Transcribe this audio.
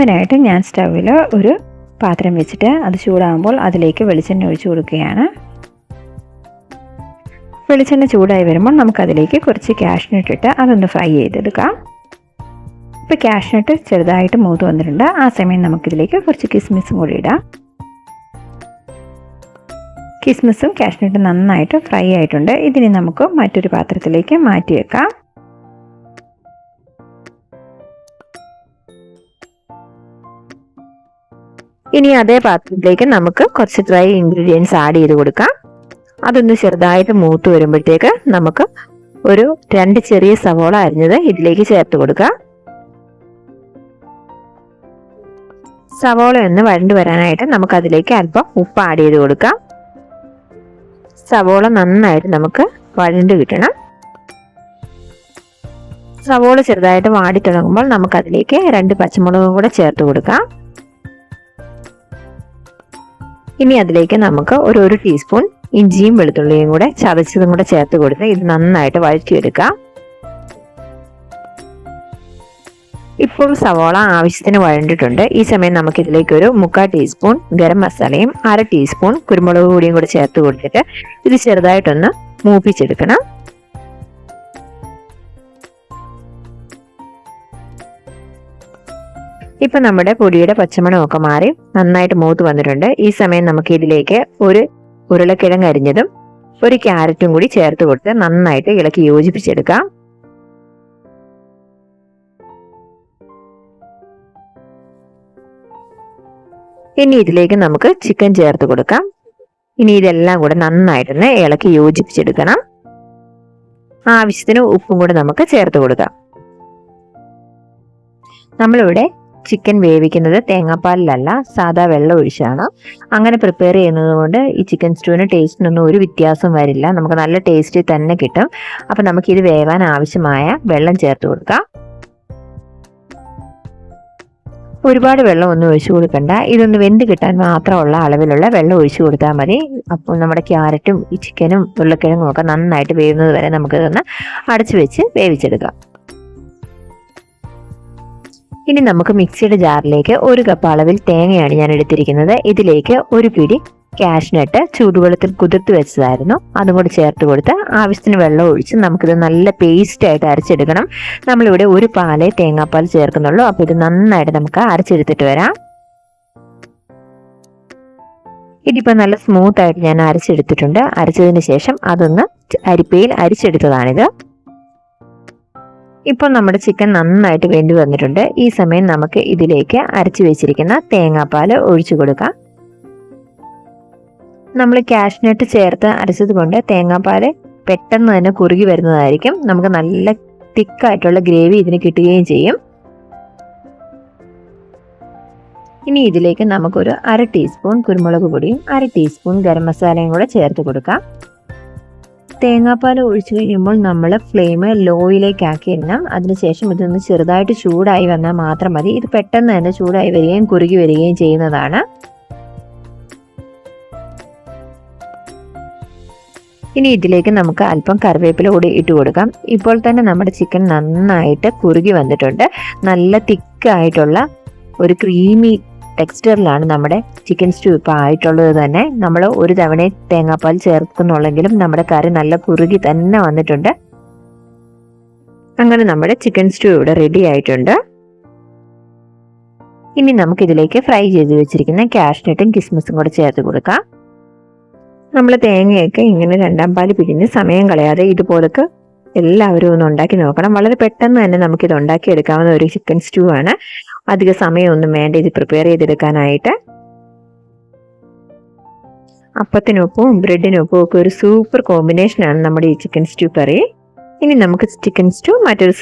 അതിനായിട്ട് ഞാൻ സ്റ്റൗവിൽ ഒരു പാത്രം വെച്ചിട്ട് അത് ചൂടാകുമ്പോൾ അതിലേക്ക് വെളിച്ചെണ്ണ ഒഴിച്ചു കൊടുക്കുകയാണ്. വെളിച്ചെണ്ണ ചൂടായി വരുമ്പോൾ നമുക്കതിലേക്ക് കുറച്ച് കാഷ്നട്ട് ഇട്ട് അതൊന്ന് ഫ്രൈ ചെയ്തെടുക്കാം. ഇപ്പോൾ കാഷ്നട്ട് ചെറുതായിട്ട് മൂത്ത് വന്നിട്ടുണ്ട്. ആ സമയം നമുക്കിതിലേക്ക് കുറച്ച് കിസ്മിസും കൂടി ഇടാം. കിസ്മിസും കാഷ്നട്ടും നന്നായിട്ട് ഫ്രൈ ആയിട്ടുണ്ട്. ഇതിനെ നമുക്ക് മറ്റൊരു പാത്രത്തിലേക്ക് മാറ്റി വെക്കാം. ഇനി അതേ പാത്രത്തിലേക്ക് നമുക്ക് കുറച്ച് ഡ്രൈ ഇൻഗ്രീഡിയൻസ് ആഡ് ചെയ്ത് കൊടുക്കാം. അതൊന്ന് ചെറുതായിട്ട് മൂത്ത് വരുമ്പോഴത്തേക്ക് നമുക്ക് ഒരു 2 ചെറിയ സവോള അരിഞ്ഞത് ഇതിലേക്ക് ചേർത്ത് കൊടുക്കാം. സവോള ഒന്ന് വഴണ്ട് വരാനായിട്ട് നമുക്കതിലേക്ക് അല്പം ഉപ്പ് ആഡ് ചെയ്ത് കൊടുക്കാം. സവോള നന്നായിട്ട് നമുക്ക് വഴണ്ട് കിട്ടണം. സവോള ചെറുതായിട്ട് വാടി തുടങ്ങുമ്പോൾ നമുക്കതിലേക്ക് 2 പച്ചമുളകും കൂടെ ചേർത്ത് കൊടുക്കാം. ഇനി അതിലേക്ക് നമുക്ക് ഒരു ടീസ്പൂൺ ഇഞ്ചിയും വെളുത്തുള്ളിയും കൂടെ ചതച്ചതും കൂടെ ചേർത്ത് കൊടുത്ത് ഇത് നന്നായിട്ട് വഴറ്റിയെടുക്കാം. ഇപ്പോൾ സവോള ആവശ്യത്തിന് വഴണ്ടിട്ടുണ്ട്. ഈ സമയം നമുക്ക് ഇതിലേക്ക് ഒരു 3/4 ടീസ്പൂൺ ഗരം മസാലയും 1/2 ടീസ്പൂൺ കുരുമുളക് പൊടിയും കൂടെ ചേർത്ത് കൊടുത്തിട്ട് ഇത് ചെറുതായിട്ടൊന്ന് മൂപ്പിച്ചെടുക്കണം. ഇപ്പൊ നമ്മുടെ പൊടിയുടെ പച്ചമണമൊക്കെ മാറി നന്നായിട്ട് മൂത്ത് വന്നിട്ടുണ്ട്. ഈ സമയം നമുക്ക് ഇതിലേക്ക് ഒരു ഉരുളക്കിഴങ്ങ് അരിഞ്ഞതും ഒരു ക്യാരറ്റും കൂടി ചേർത്ത് കൊടുത്ത് നന്നായിട്ട് ഇളക്കി യോജിപ്പിച്ചെടുക്കാം. ഇനി ഇതിലേക്ക് നമുക്ക് ചിക്കൻ ചേർത്ത് കൊടുക്കാം. ഇനി ഇതെല്ലാം കൂടെ നന്നായിട്ടൊന്ന് ഇളക്കി യോജിപ്പിച്ചെടുക്കണം. ആവശ്യത്തിന് ഉപ്പും കൂടെ നമുക്ക് ചേർത്ത് കൊടുക്കാം. നമ്മളിവിടെ ചിക്കൻ വേവിക്കുന്നത് തേങ്ങാപ്പാലിലല്ല, സാധാ വെള്ളം ഒഴിച്ചാണ്. അങ്ങനെ പ്രിപ്പയർ ചെയ്യുന്നത് കൊണ്ട് ഈ ചിക്കൻ സ്റ്റൂവിന് ടേസ്റ്റിനൊന്നും ഒരു വ്യത്യാസം വരില്ല. നമുക്ക് നല്ല ടേസ്റ്റ് തന്നെ കിട്ടും. അപ്പം നമുക്കിത് വേവാൻ ആവശ്യമായ വെള്ളം ചേർത്ത് കൊടുക്കാം. ഒരുപാട് വെള്ളം ഒന്നും ഒഴിച്ചു കൊടുക്കണ്ട. ഇതൊന്ന് വെന്ത് കിട്ടാൻ മാത്രമുള്ള അളവിലുള്ള വെള്ളം ഒഴിച്ചു കൊടുത്താൽ മതി. അപ്പോൾ നമ്മുടെ ക്യാരറ്റും ഈ ചിക്കനും ഉരുളക്കിഴങ്ങും ഒക്കെ നന്നായിട്ട് വേവുന്നത് വരെ നമുക്കിതൊന്ന് അടച്ചു വെച്ച് വേവിച്ചെടുക്കാം. ഇനി നമുക്ക് മിക്സിയുടെ ജാറിലേക്ക് 1 കപ്പ് അളവിൽ തേങ്ങയാണ് ഞാൻ എടുത്തിരിക്കുന്നത്. ഇതിലേക്ക് ഒരു പിടി കാഷ്നട്ട് ചൂടുവെള്ളത്തിൽ കുതിർത്ത് വെച്ചതായിരുന്നു, അതും കൂടി ചേർത്ത് കൊടുത്ത് ആവശ്യത്തിന് വെള്ളം ഒഴിച്ച് നമുക്കിത് നല്ല പേസ്റ്റ് ആയിട്ട് അരച്ചെടുക്കണം. നമ്മളിവിടെ 1 പാലേ തേങ്ങാപ്പാൽ ചേർക്കുന്നുള്ളൂ. അപ്പോൾ ഇത് നന്നായിട്ട് നമുക്ക് അരച്ചെടുത്തിട്ട് വരാം. ഇതിപ്പോൾ നല്ല സ്മൂത്ത് ആയിട്ട് ഞാൻ അരച്ചെടുത്തിട്ടുണ്ട്. അരച്ചതിന് ശേഷം അതൊന്ന് അരിപ്പയിൽ അരിച്ചെടുത്തതാണിത്. ഇപ്പോൾ നമ്മുടെ ചിക്കൻ നന്നായിട്ട് വെന്ത് വന്നിട്ടുണ്ട്. ഈ സമയം നമുക്ക് ഇതിലേക്ക് അരച്ചു വെച്ചിരിക്കുന്ന തേങ്ങാപ്പാൽ ഒഴിച്ചു കൊടുക്കാം. നമ്മൾ കാഷ്നട്ട് ചേർത്ത് അരച്ചത് കൊണ്ട് തേങ്ങാപ്പാൽ പെട്ടെന്ന് തന്നെ കുറുകി വരുന്നതായിരിക്കും. നമുക്ക് നല്ല തിക്കായിട്ടുള്ള ഗ്രേവി ഇതിന് കിട്ടുകയും ചെയ്യും. ഇനി ഇതിലേക്ക് നമുക്കൊരു 1/2 ടീസ്പൂൺ കുരുമുളക് പൊടിയും 1/2 ടീസ്പൂൺ ഗരം മസാലയും കൂടെ ചേർത്ത് കൊടുക്കാം. തേങ്ങാപ്പാൽ ഒഴിച്ചു കഴിയുമ്പോൾ നമ്മൾ ഫ്ലെയിം ലോയിലേക്ക് ആക്കിയിടണം. അതിനുശേഷം ഇതൊന്ന് ചെറുതായിട്ട് ചൂടായി വന്നാൽ മാത്രം മതി. ഇത് പെട്ടെന്ന് തന്നെ ചൂടായി വരികയും കുറുകി വരികയും ചെയ്യുന്നതാണ്. ഇനി ഇതിലേക്ക് നമുക്ക് അല്പം കറിവേപ്പില കൂടി ഇട്ട് കൊടുക്കാം. ഇപ്പോൾ തന്നെ നമ്മുടെ ചിക്കൻ നന്നായിട്ട് കുറുകി വന്നിട്ടുണ്ട്. നല്ല തിക്കായിട്ടുള്ള ഒരു ക്രീമി ടെക്സ്ചറിലാണ് നമ്മുടെ ചിക്കൻ സ്റ്റൂ ഇപ്പോൾ ആയിട്ടുള്ളത് തന്നെ. നമ്മൾ ഒരു തവണ തേങ്ങാപ്പാൽ ചേർക്കുന്നുള്ളെങ്കിലും നമ്മുടെ കറി നല്ല കുറുകി തന്നെ വന്നിട്ടുണ്ട്. അങ്ങനെ നമ്മുടെ ചിക്കൻ സ്റ്റൂ ഇവിടെ റെഡി ആയിട്ടുണ്ട്. ഇനി നമുക്കിതിലേക്ക് ഫ്രൈ ചെയ്ത് വെച്ചിരിക്കുന്ന കാഷ്നട്ടും കിസ്മിസും കൂടെ ചേർത്ത് കൊടുക്കാം. നമ്മൾ തേങ്ങയൊക്കെ ഇങ്ങനെ 2ാം പാല് പിഴിഞ്ഞ് സമയം കളയാതെ ഇതുപോലൊക്കെ എല്ലാവരും ഒന്ന് ഉണ്ടാക്കി നോക്കണം. വളരെ പെട്ടെന്ന് തന്നെ നമുക്കിത് ഉണ്ടാക്കിയെടുക്കാവുന്ന ഒരു ചിക്കൻ സ്റ്റൂ ആണ്. അധിക സമയമൊന്നും വേണ്ട ഇത് പ്രിപ്പയർ ചെയ്തെടുക്കാനായിട്ട്. അപ്പത്തിനൊപ്പവും ബ്രെഡിനൊപ്പം ഒക്കെ ഒരു സൂപ്പർ കോമ്പിനേഷനാണ് നമ്മുടെ ഈ ചിക്കൻ സ്റ്റൂ കറി. ഇനി നമുക്ക് ചിക്കൻ സ്റ്റൂ മറ്റൊരു